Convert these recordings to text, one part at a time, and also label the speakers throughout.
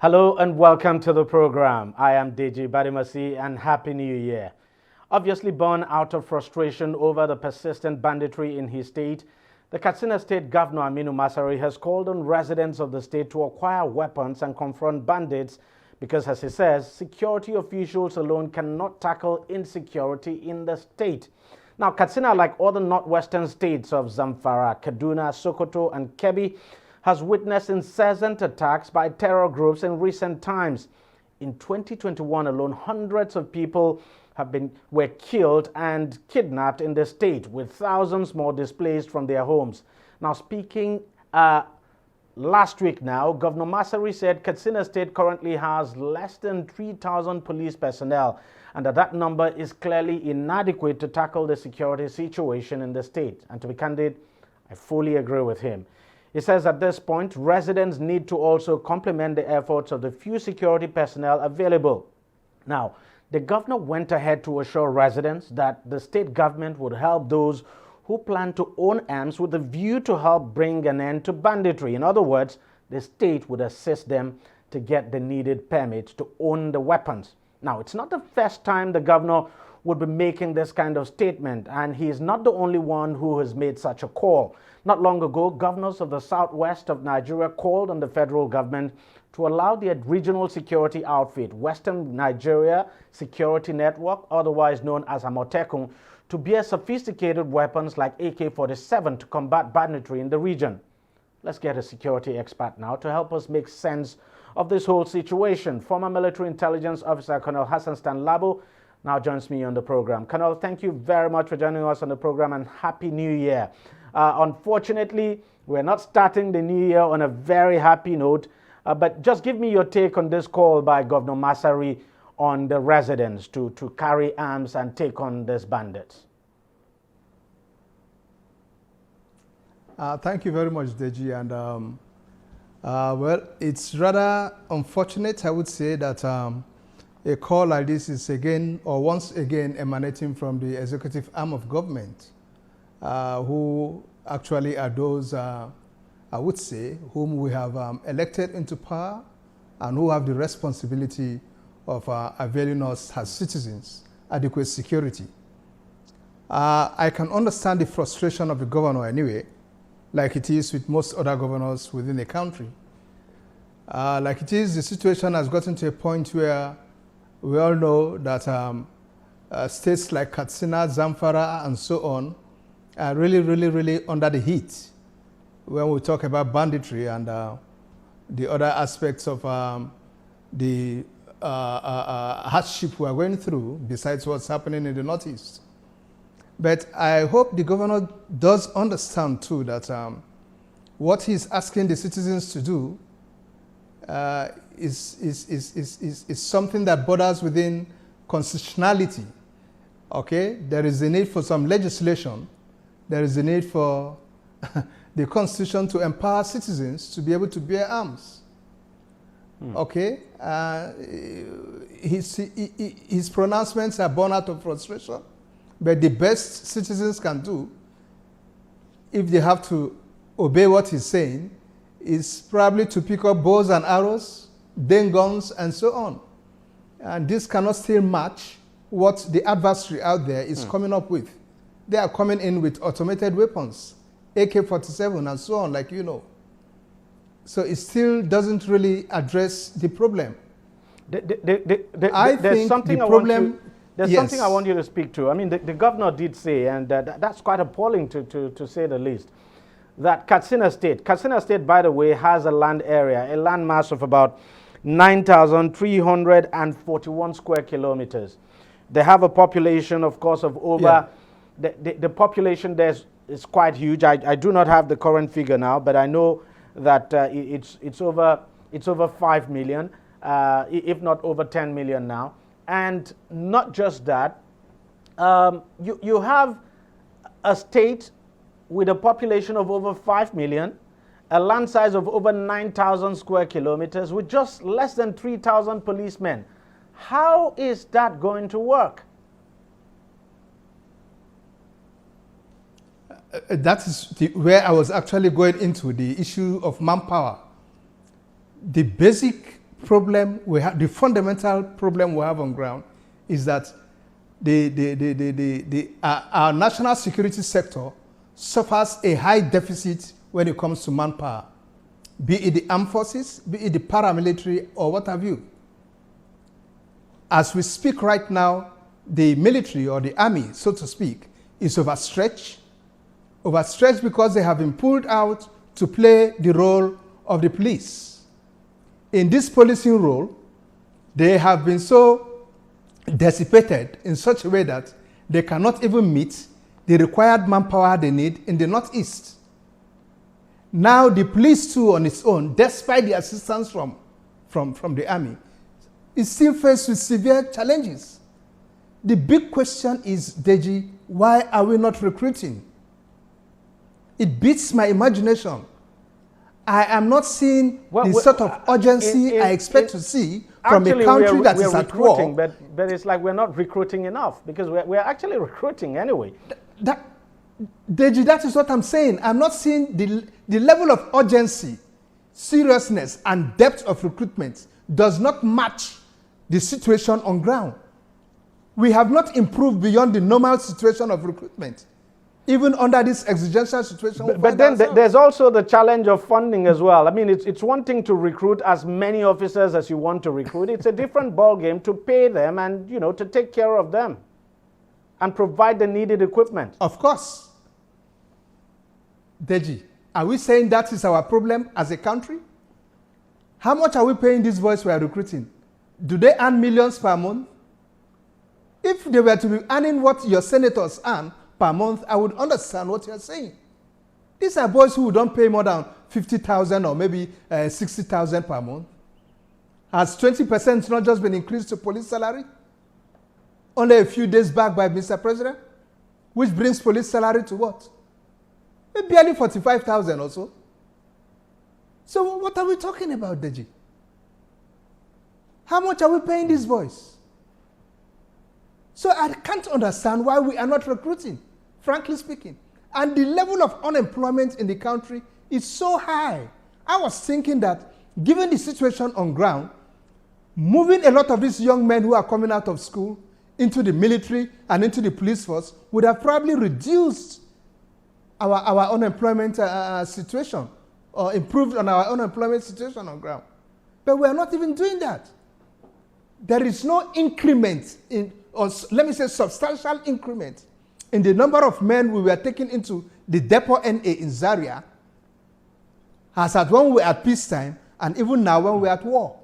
Speaker 1: Hello and welcome to the program. I am DEJI36O and Happy New Year. Obviously born out of frustration over the persistent banditry in his state, the Katsina State Governor Aminu Masari has called on residents of the state to acquire weapons and confront bandits because, as he says, security officials alone cannot tackle insecurity in the state. Now, Katsina, like other northwestern states of Zamfara, Kaduna, Sokoto and Kebbi, has witnessed incessant attacks by terror groups in recent times. In 2021 alone, hundreds of people were killed and kidnapped in the state, with thousands more displaced from their homes. Now, speaking last week now, Governor Masari said Katsina State currently has less than 3,000 police personnel and that number is clearly inadequate to tackle the security situation in the state. And to be candid, I fully agree with him. He says at this point, residents need to also complement the efforts of the few security personnel available. Now, the governor went ahead to assure residents that the state government would help those who plan to own arms with a view to help bring an end to banditry. In other words, the state would assist them to get the needed permits to own the weapons. Now, it's not the first time the governor would be making this kind of statement, and he is not the only one who has made such a call. Not long ago, governors of the southwest of Nigeria called on the federal government to allow the regional security outfit, Western Nigeria Security Network, otherwise known as Amotekun, to bear sophisticated weapons like AK-47 to combat banditry in the region. Let's get a security expert now to help us make sense of this whole situation. Former military intelligence officer Colonel Hassan Stanlabo now joins me on the program. Colonel, thank you very much for joining us on the program and Happy New Year. Unfortunately, we're not starting the new year on a very happy note, but just give me your take on this call by Governor Masari on the residents to carry arms and take on these bandits.
Speaker 2: Thank you very much, Deji. And well, it's rather unfortunate, I would say, that a call like this is again, or once again, emanating from the executive arm of government, who actually are those, I would say, whom we have elected into power and who have the responsibility of availing us as citizens adequate security. I can understand the frustration of the governor anyway, like it is with most other governors within the country. Like it is, the situation has gotten to a point where we all know that states like Katsina, Zamfara, and so on are really under the heat when we talk about banditry and the other aspects of the hardship we are going through, besides what's happening in the Northeast. But I hope the governor does understand too that what he's asking the citizens to do is something that borders within constitutionality. Okay, there is a need for some legislation. There is a need for the Constitution to empower citizens to be able to bear arms. Okay, his pronouncements are born out of frustration, but the best citizens can do, if they have to obey what he's saying, is probably to pick up bows and arrows, then guns, and so on. And this cannot still match what the adversary out there is coming up with. They are coming in with automated weapons, AK-47 and so on, like you know. So it still doesn't really address the problem.
Speaker 1: There's something I want you to speak to. I mean, the governor did say, and that's quite appalling to say the least, that Katsina State, by the way, has a land area, a land mass of about 9,341 square kilometers. They have a population, of course, of over, the population there is quite huge. I do not have the current figure now, but I know that it's over 5 million, if not over 10 million now. And not just that, you have a state with a population of over 5 million, a land size of over 9,000 square kilometers with just less than 3,000 policemen. How is that going to work?
Speaker 2: That is where I was actually going into the issue of manpower. The basic problem we have, the fundamental problem we have on ground is that our national security sector suffers a high deficit when it comes to manpower, be it the armed forces, be it the paramilitary, or what have you. As we speak right now, the military or the army, so to speak, is overstretched because they have been pulled out to play the role of the police. In this policing role, they have been so dissipated in such a way that they cannot even meet the required manpower they need in the Northeast. Now the police too on its own, despite the assistance from the army, is still faced with severe challenges. The big question is, DEJI, why are we not recruiting? It beats my imagination. I am not seeing the sort of urgency I expect to see from a country that is at war.
Speaker 1: But it's like we're not recruiting enough, because we're actually recruiting anyway.
Speaker 2: DEJI, that is what I'm saying. I'm not seeing the level of urgency, seriousness, and depth of recruitment does not match the situation on ground. We have not improved beyond the normal situation of recruitment, even under this exigential situation.
Speaker 1: But then there's also the challenge of funding as well. I mean, it's one thing to recruit as many officers as you want to recruit. It's a different ballgame to pay them and, you know, to take care of them and provide the needed equipment.
Speaker 2: Of course. DEJI, are we saying that is our problem as a country? How much are we paying these boys we are recruiting? Do they earn millions per month? If they were to be earning what your senators earn per month, I would understand what you're saying. These are boys who don't pay more than 50,000 or maybe 60,000 per month. Has 20% not just been increased to police salary? Only a few days back by Mr. President, which brings police salary to what? Barely 45,000 or so. So what are we talking about, DEJI? How much are we paying these boys? So I can't understand why we are not recruiting, frankly speaking. And the level of unemployment in the country is so high. I was thinking that given the situation on ground, moving a lot of these young men who are coming out of school into the military and into the police force would have probably reduced our unemployment situation or improved on our unemployment situation on ground. But we are not even doing that. There is no increment in, or let me say substantial increment in the number of men we were taking into the depot NA in Zaria as at when we were at peacetime and even now when we are at war.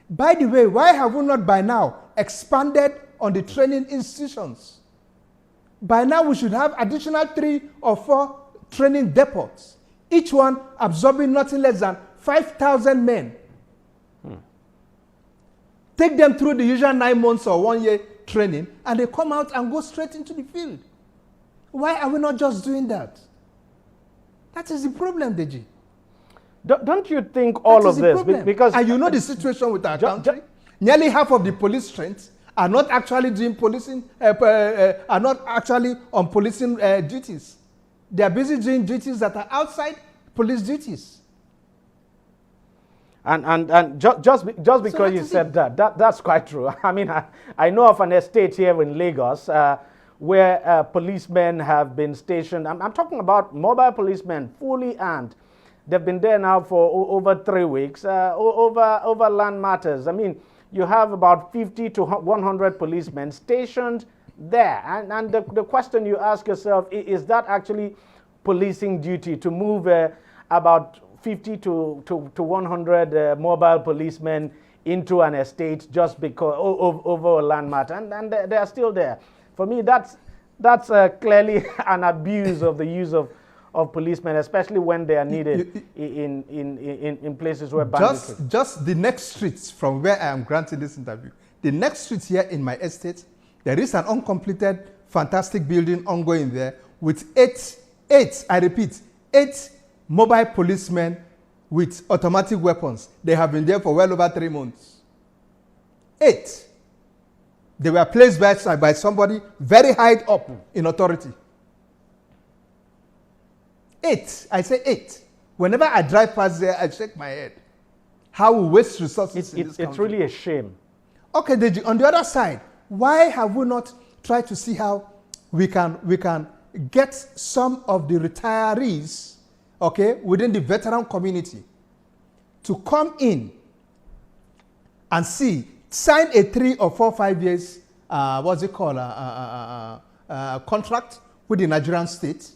Speaker 2: By the way, why have we not by now expanded on the training institutions? By now we should have additional 3 or 4 training depots, each one absorbing nothing less than 5,000 men. Take them through the usual 9 months or 1 year training, and they come out and go straight into the field. Why are we not just doing that? That is the problem, DEJI.
Speaker 1: Don't you think all of this, because...
Speaker 2: And you know the situation with our country? Nearly half of the police strength are not actually doing policing, are not actually on policing duties. They are busy doing duties that are outside police duties.
Speaker 1: And just because you said that's quite true. I mean, I know of an estate here in Lagos where policemen have been stationed. I'm talking about mobile policemen, fully armed. They've been there now for over 3 weeks, over land matters. I mean, you have about 50 to 100 policemen stationed there. And the question you ask yourself, is that actually policing duty to move about 50 to 100 mobile policemen into an estate just because over a land matter, and they are still there? For me, that's clearly an abuse of the use of policemen, especially when they are needed in places where banditry.
Speaker 2: Just the next streets from where I am granting this interview, the next streets here in my estate, there is an uncompleted, fantastic building ongoing there with eight mobile policemen with automatic weapons. They have been there for well over 3 months. 8. They were placed by somebody very high up in authority. 8. I say 8. Whenever I drive past there, I shake my head. how we waste resources in this country.
Speaker 1: It's really a shame.
Speaker 2: Okay, Deji, on the other side, why have we not tried to see how we can get some of the retirees, okay, within the veteran community to come in and sign a 3 or 4, 5 years, contract with the Nigerian state,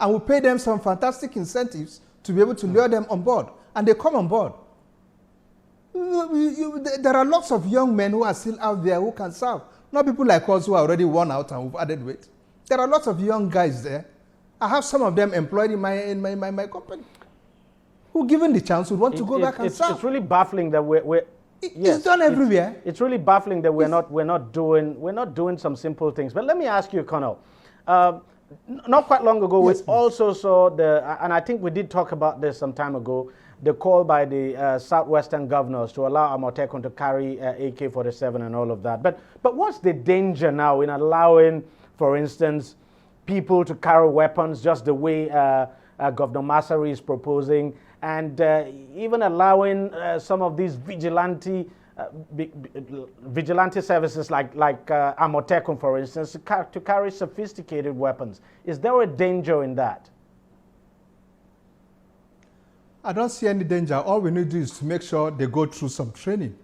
Speaker 2: and we pay them some fantastic incentives to be able to lure them on board, and they come on board. There are lots of young men who are still out there who can serve. Not people like us who are already worn out and we've added weight. There are lots of young guys there. I have some of them employed in my company who, given the chance, would want to go back and serve.
Speaker 1: It's really baffling that
Speaker 2: it's done everywhere.
Speaker 1: It's really baffling that we're not doing some simple things. But let me ask you, Colonel. Not quite long ago, we also saw and I think we did talk about this some time ago, the call by the southwestern governors to allow Amotekun to carry AK-47 and all of that. But what's the danger now in allowing, for instance, people to carry weapons just the way Governor Masari is proposing, and even allowing some of these vigilante services like Amotekun, for instance, to carry sophisticated weapons? Is there a danger in that?
Speaker 2: I don't see any danger. All we need to do is to make sure they go through some training.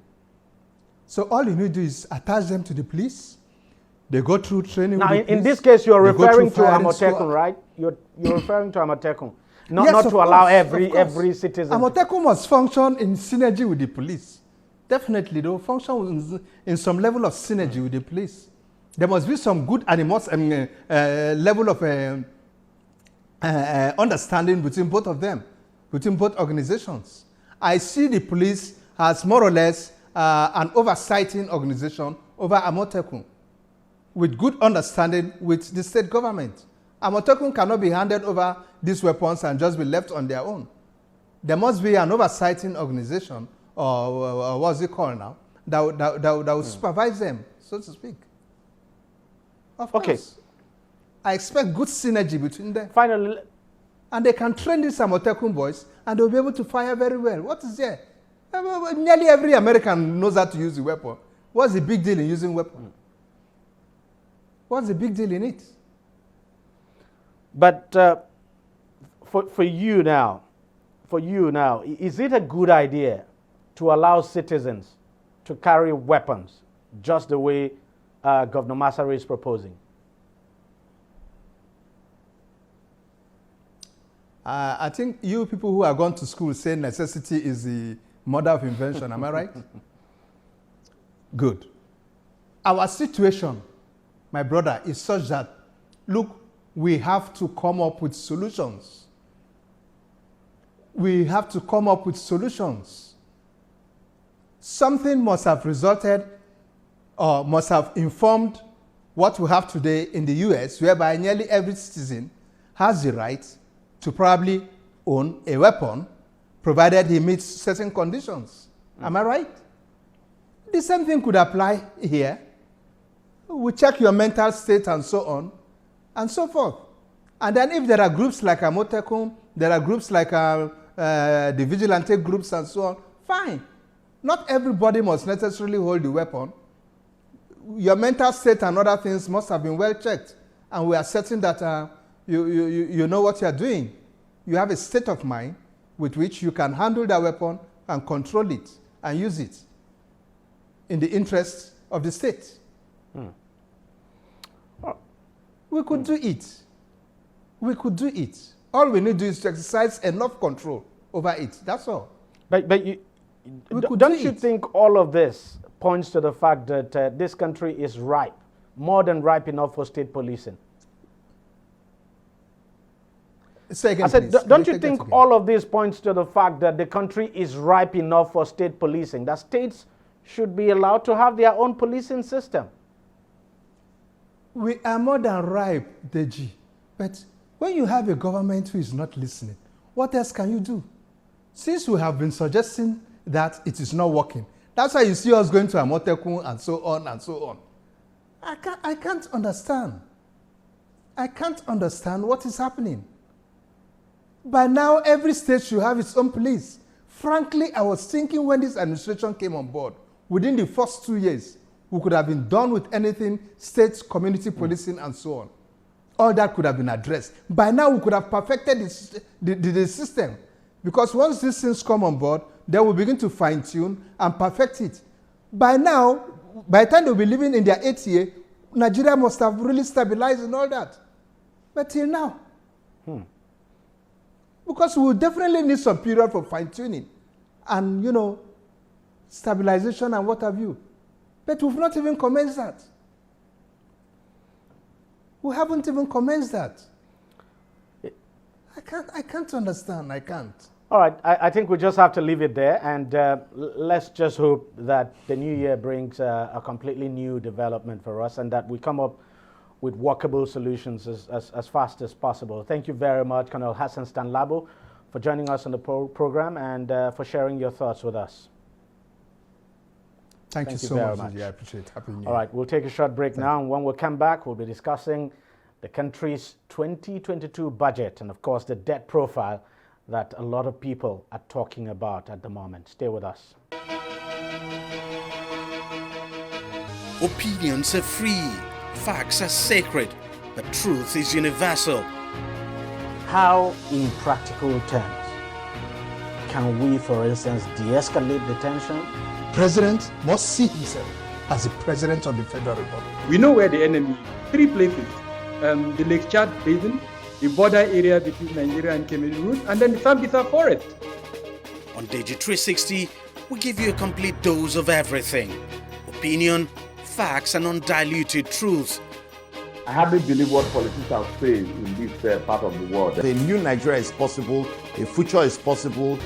Speaker 2: So all you need to do is attach them to the police. They go through training. Now,
Speaker 1: in this case, you're referring to Amotekun, right? You're referring to Amotekun, not to allow every citizen.
Speaker 2: Amotekun must function in synergy with the police. Definitely, they will function in some level of synergy with the police. There must be some good level of understanding between both of them, between both organizations. I see the police as more or less an oversighting organization over Amotekun, with good understanding with the state government. Amotekun cannot be handed over these weapons and just be left on their own. There must be an oversighting organization, or what's it called now, that will supervise them, so to speak. Of course. I expect good synergy between them.
Speaker 1: Finally,
Speaker 2: and they can train these Amotekun boys, and they'll be able to fire very well. What is there? Nearly every American knows how to use the weapon. What's the big deal in using weapon? What's the big deal in it?
Speaker 1: But for you now, is it a good idea to allow citizens to carry weapons just the way Governor Masari is proposing?
Speaker 2: I think you people who are gone to school say necessity is the mother of invention. Am I right? Good. Our situation, my brother, is such that, look, we have to come up with solutions. We have to come up with solutions. Something must have resulted or must have informed what we have today in the US, whereby nearly every citizen has the right to probably own a weapon, provided he meets certain conditions. Am I right? The same thing could apply here. We check your mental state and so on and so forth. And then if there are groups like Amotekun, there are groups like the vigilante groups and so on, fine. Not everybody must necessarily hold the weapon. Your mental state and other things must have been well checked. And we are certain that you know what you are doing. You have a state of mind with which you can handle that weapon and control it and use it in the interest of the state. We could do it. We could do it. All we need to do is to exercise enough control over it. That's all.
Speaker 1: But don't you think all of this points to the fact that this country is ripe, more than ripe enough for state policing?
Speaker 2: Say again,
Speaker 1: I said,
Speaker 2: please.
Speaker 1: don't you think all of this points to the fact that the country is ripe enough for state policing, that states should be allowed to have their own policing system?
Speaker 2: We are more than ripe, DEJI. But when you have a government who is not listening, what else can you do? Since we have been suggesting that it is not working, that's why you see us going to Amotekun and so on and so on. I can't understand. I can't understand what is happening. By now, every state should have its own police. Frankly, I was thinking when this administration came on board, within the first 2 years, we could have been done with anything, states, community policing, and so on. All that could have been addressed. By now, we could have perfected the system. Because once these things come on board, they will begin to fine-tune and perfect it. By now, by the time they'll be living in their 8th year, Nigeria must have really stabilized and all that. But till now. Because we will definitely need some period for fine-tuning and, you know, stabilization and what have you. But we've not even commenced that. We haven't even commenced that. I can't understand. I can't.
Speaker 1: All right, I think we just have to leave it there, and let's just hope that the new year brings a completely new development for us and that we come up with workable solutions as fast as possible. Thank you very much, Colonel Hassan Stanlabo, for joining us on the program and for sharing your thoughts with us.
Speaker 2: Thank you so very much. Yeah, I appreciate it. Happy New Year.
Speaker 1: All right, we'll take a short break now, and when we come back, we'll be discussing the country's 2022 budget and, of course, the debt profile that a lot of people are talking about at the moment. Stay with us.
Speaker 3: Opinions are free, facts are sacred, but truth is universal.
Speaker 1: How, in practical terms, can we, for instance, de-escalate the tension?
Speaker 2: President must see himself as the president of the Federal Republic.
Speaker 4: We know where the enemy is. 3 places. The Lake Chad Basin, the border area between Nigeria and Cameroon, and then the Sambisa Forest.
Speaker 3: On DEJI36O, we give you a complete dose of everything. Opinion, facts, and undiluted truth.
Speaker 5: I hardly believe what politicians say in this part of the world.
Speaker 6: A new Nigeria is possible, a future is possible.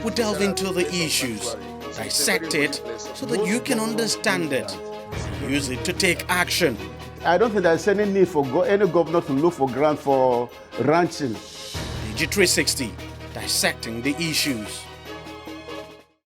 Speaker 3: We delve into the issues, dissect it so that you can understand it, and use it to take action.
Speaker 6: I don't think there's any need for any governor to look for grant for ranching.
Speaker 3: DEJI36O, dissecting the issues.